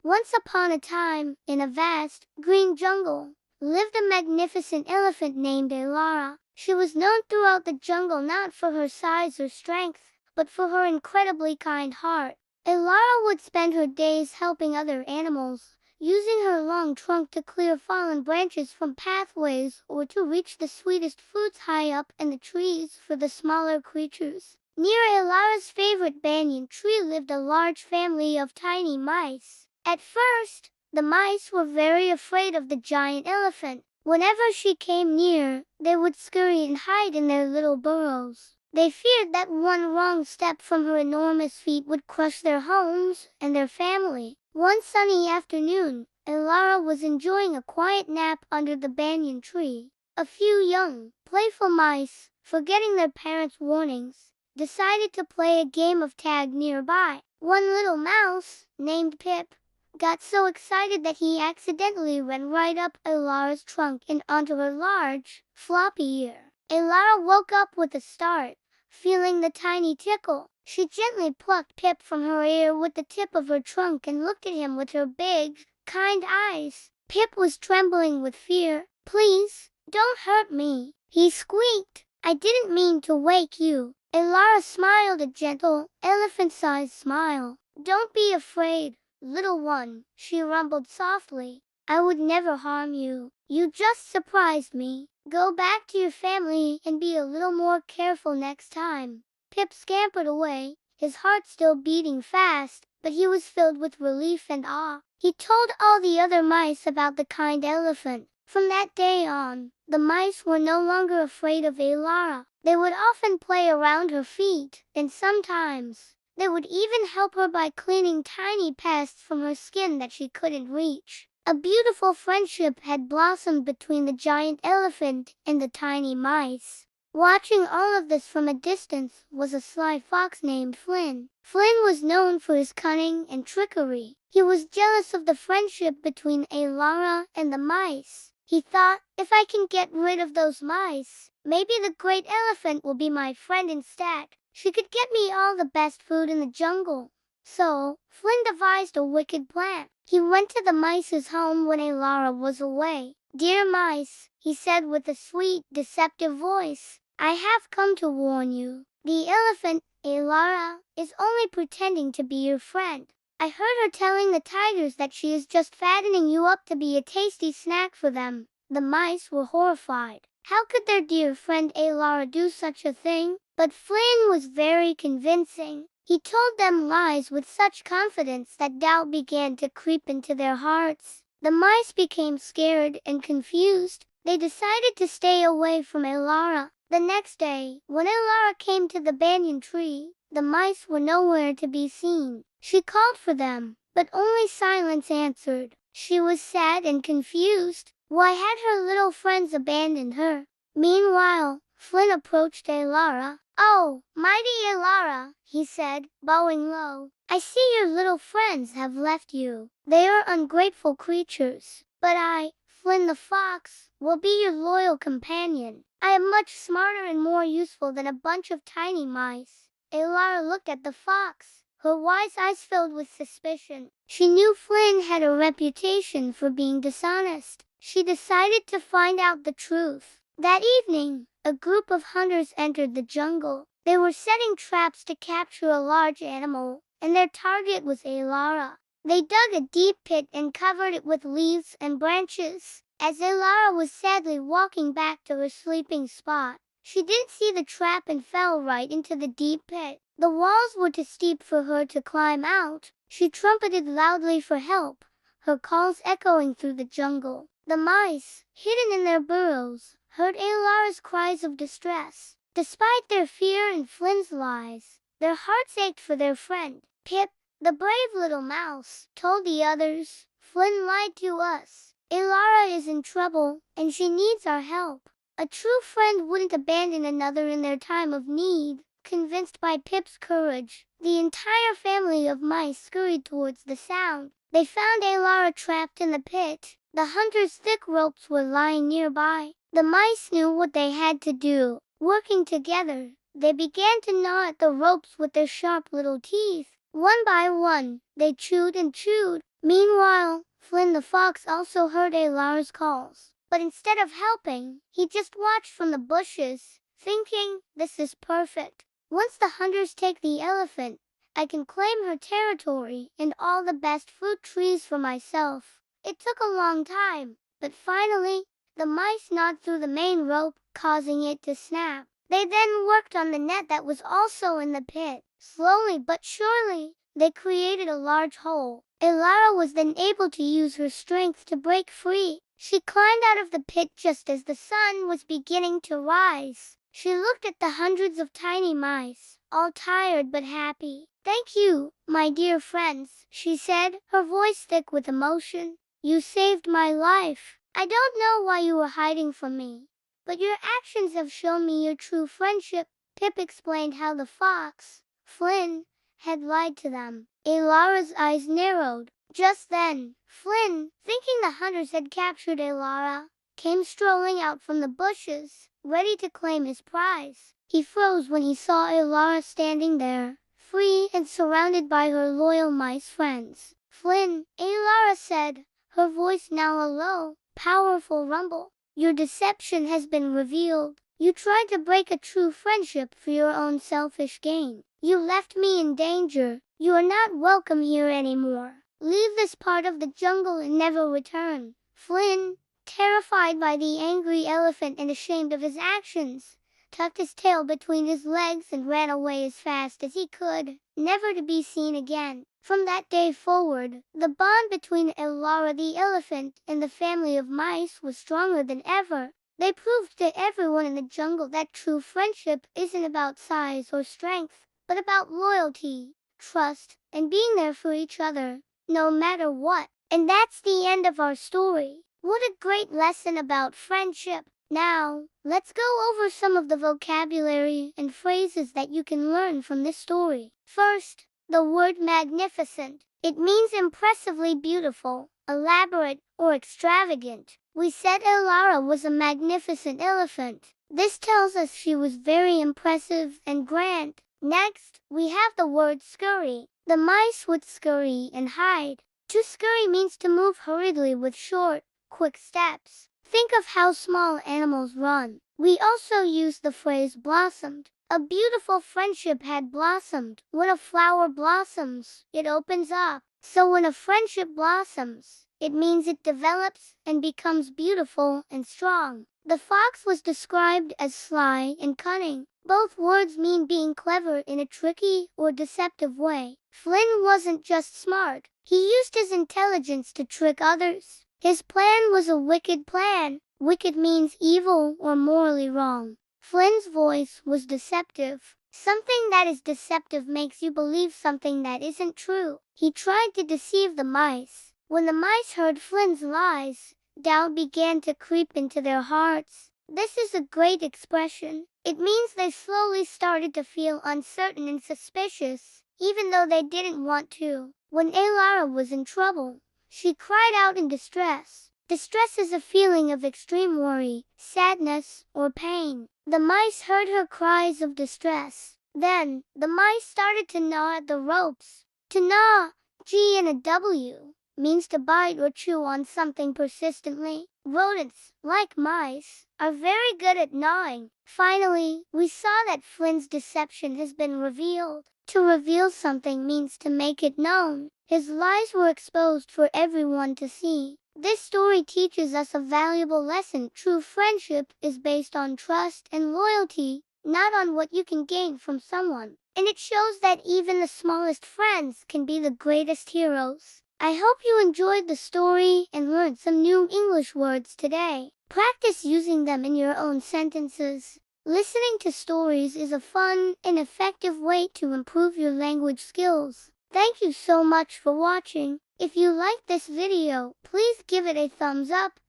Once upon a time, in a vast, green jungle, lived a magnificent elephant named Elara. She was known throughout the jungle not for her size or strength, but for her incredibly kind heart. Elara would spend her days helping other animals, using her long trunk to clear fallen branches from pathways or to reach the sweetest fruits high up in the trees for the smaller creatures. Near Elara's favorite banyan tree lived a large family of tiny mice. At first, the mice were very afraid of the giant elephant. Whenever she came near, they would scurry and hide in their little burrows. They feared that one wrong step from her enormous feet would crush their homes and their family. One sunny afternoon, Elara was enjoying a quiet nap under the banyan tree. A few young, playful mice, forgetting their parents' warnings, decided to play a game of tag nearby. One little mouse, named Pip, got so excited that he accidentally ran right up Elara's trunk and onto her large, floppy ear. Elara woke up with a start, feeling the tiny tickle. She gently plucked Pip from her ear with the tip of her trunk and looked at him with her big, kind eyes. Pip was trembling with fear. "Please, don't hurt me," he squeaked. "I didn't mean to wake you." Elara smiled a gentle, elephant-sized smile. "Don't be afraid, little one," she rumbled softly. "I would never harm you. You just surprised me. Go back to your family and be a little more careful next time." Pip scampered away, his heart still beating fast, but he was filled with relief and awe. He told all the other mice about the kind elephant. From that day on, the mice were no longer afraid of Elara. They would often play around her feet, and sometimes they would even help her by cleaning tiny pests from her skin that she couldn't reach. A beautiful friendship had blossomed between the giant elephant and the tiny mice. Watching all of this from a distance was a sly fox named Flynn. Flynn was known for his cunning and trickery. He was jealous of the friendship between Elara and the mice. He thought, "If I can get rid of those mice, maybe the great elephant will be my friend instead. She could get me all the best food in the jungle." So, Flynn devised a wicked plan. He went to the mice's home when Elara was away. "Dear mice," he said with a sweet, deceptive voice, "I have come to warn you. The elephant, Elara, is only pretending to be your friend. I heard her telling the tigers that she is just fattening you up to be a tasty snack for them." The mice were horrified. How could their dear friend Elara do such a thing? But Flynn was very convincing. He told them lies with such confidence that doubt began to creep into their hearts. The mice became scared and confused. They decided to stay away from Elara. The next day, when Elara came to the banyan tree, the mice were nowhere to be seen. She called for them, but only silence answered. She was sad and confused. Why had her little friends abandoned her? Meanwhile, Flynn approached Elara. "Oh, mighty Elara," he said, bowing low, "I see your little friends have left you. They are ungrateful creatures. But I, Flynn the fox, will be your loyal companion. I am much smarter and more useful than a bunch of tiny mice." Elara looked at the fox, her wise eyes filled with suspicion. She knew Flynn had a reputation for being dishonest. She decided to find out the truth. That evening, a group of hunters entered the jungle. They were setting traps to capture a large animal, and their target was Elara. They dug a deep pit and covered it with leaves and branches. As Elara was sadly walking back to her sleeping spot, she didn't see the trap and fell right into the deep pit. The walls were too steep for her to climb out. She trumpeted loudly for help, her calls echoing through the jungle. The mice, hidden in their burrows, heard Elara's cries of distress. Despite their fear and Flynn's lies, their hearts ached for their friend. "Pip, the brave little mouse, told the others. Flynn lied to us. Elara is in trouble, and she needs our help." A true friend wouldn't abandon another in their time of need. Convinced by Pip's courage, the entire family of mice scurried towards the sound. They found Elara trapped in the pit. The hunters' thick ropes were lying nearby. The mice knew what they had to do. Working together, they began to gnaw at the ropes with their sharp little teeth. One by one, they chewed and chewed, Meanwhile, Flynn the fox also heard Elara's calls. But instead of helping, he just watched from the bushes, thinking, this is perfect. Once the hunters take the elephant, I can claim her territory and all the best fruit trees for myself. It took a long time, but finally, the mice gnawed through the main rope, causing it to snap. They then worked on the net that was also in the pit. Slowly but surely, they created a large hole. Elara was then able to use her strength to break free. She climbed out of the pit just as the sun was beginning to rise. She looked at the hundreds of tiny mice, all tired but happy. "Thank you, my dear friends," she said, her voice thick with emotion. "You saved my life. I don't know why you were hiding from me, but your actions have shown me your true friendship." Pip explained how the fox, Flynn, had lied to them. Elara's eyes narrowed. Just then, Flynn, thinking the hunters had captured Elara, came strolling out from the bushes, ready to claim his prize. He froze when he saw Elara standing there, free and surrounded by her loyal mice friends. "Flynn," Elara said, her voice now a low, powerful rumble, "your deception has been revealed. You tried to break a true friendship for your own selfish gain. You left me in danger. You are not welcome here anymore. Leave this part of the jungle and never return." Flynn, terrified by the angry elephant and ashamed of his actions, tucked his tail between his legs and ran away as fast as he could, never to be seen again. From that day forward, the bond between Elara the elephant and the family of mice was stronger than ever. They proved to everyone in the jungle that true friendship isn't about size or strength, but about loyalty, trust, and being there for each other, no matter what. And that's the end of our story. What a great lesson about friendship. Now, let's go over some of the vocabulary and phrases that you can learn from this story. First, the word magnificent. It means impressively beautiful, elaborate, or extravagant. We said Elara was a magnificent elephant. This tells us she was very impressive and grand. Next, we have the word scurry. The mice would scurry and hide. To scurry means to move hurriedly with short, quick steps. Think of how small animals run. We also use the phrase blossomed. A beautiful friendship had blossomed. When a flower blossoms, it opens up. So when a friendship blossoms, it means it develops and becomes beautiful and strong. The fox was described as sly and cunning. Both words mean being clever in a tricky or deceptive way. Flynn wasn't just smart. He used his intelligence to trick others. His plan was a wicked plan. Wicked means evil or morally wrong. Flynn's voice was deceptive. Something that is deceptive makes you believe something that isn't true. He tried to deceive the mice. When the mice heard Flynn's lies, doubt began to creep into their hearts. This is a great expression. It means they slowly started to feel uncertain and suspicious, even though they didn't want to. When Elara was in trouble, she cried out in distress. Distress is a feeling of extreme worry, sadness, or pain. The mice heard her cries of distress. Then, the mice started to gnaw at the ropes. To gnaw, G and a W, means to bite or chew on something persistently. Rodents, like mice, are very good at gnawing. Finally, we saw that Flynn's deception has been revealed. To reveal something means to make it known. His lies were exposed for everyone to see. This story teaches us a valuable lesson. True friendship is based on trust and loyalty, not on what you can gain from someone. And it shows that even the smallest friends can be the greatest heroes. I hope you enjoyed the story and learned some new English words today. Practice using them in your own sentences. Listening to stories is a fun and effective way to improve your language skills. Thank you so much for watching. If you liked this video, please give it a thumbs up